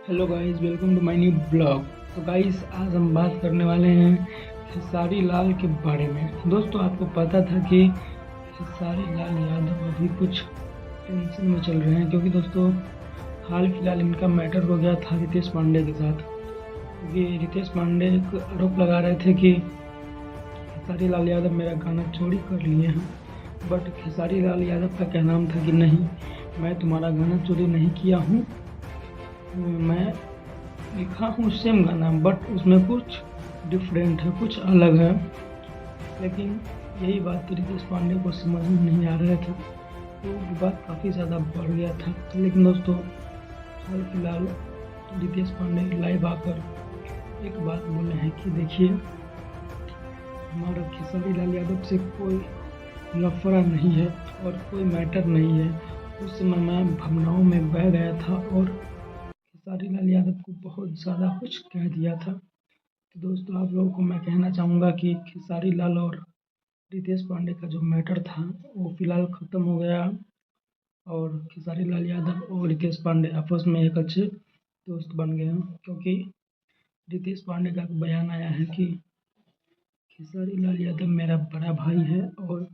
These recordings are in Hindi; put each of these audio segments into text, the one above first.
Hello guys, welcome to my new blog. तो गाइस, आज हम बात करने वाले हैं खेसारी लाल के बारे में। दोस्तों, आपको पता था कि खेसारी लाल यादव अभी कुछ टेंशन में चल रहे हैं, क्योंकि दोस्तों हाल फिलहाल इनका मैटर हो गया था रितेश पांडे के साथ। क्योंकि रितेश पांडे एक आरोप लगा रहे थे कि खेसारी लाल यादव मेरा गाना चोरी कर लिए हैं। बट खेसारी लाल यादव का कहना था कि नहीं, मैं तुम्हारा गाना चोरी नहीं किया हूँ, मैं लिखा हूँ सेम गाना, बट उसमें कुछ डिफरेंट है, कुछ अलग है। लेकिन यही बात रितेश पांडे को समझ में नहीं आ रहा था, तो विवाद काफ़ी ज़्यादा बढ़ गया था। लेकिन दोस्तों, हाल फिलहाल रितेश पांडे लाइव आकर एक बात बोले हैं कि देखिए, हमारा खेसारी लाल यादव से कोई लफड़ा नहीं है और कोई मैटर नहीं है। उस समय मैं भावनाओं में बह गया था और खेसारी लाल यादव को बहुत ज़्यादा कुछ कह दिया था। तो दोस्तों, आप लोगों को मैं कहना चाहूँगा कि खेसारी लाल और रितेश पांडे का जो मैटर था वो फिलहाल ख़त्म हो गया और खेसारी लाल यादव और रितेश पांडे आपस में एक अच्छे दोस्त बन गए हैं। क्योंकि रितेश पांडे का एक बयान आया है कि खेसारी लाल यादव मेरा बड़ा भाई है और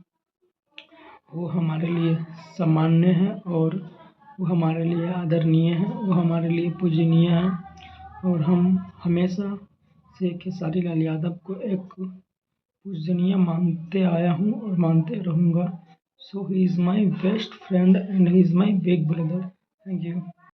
वो हमारे लिए सामान्य है और वो हमारे लिए आदरणीय है, वो हमारे लिए पूजनीय है और हम हमेशा से खेसारी लाल यादव को एक पूजनीय मानते आया हूँ और मानते रहूँगा। So he is my best friend and he is my big brother. Thank you.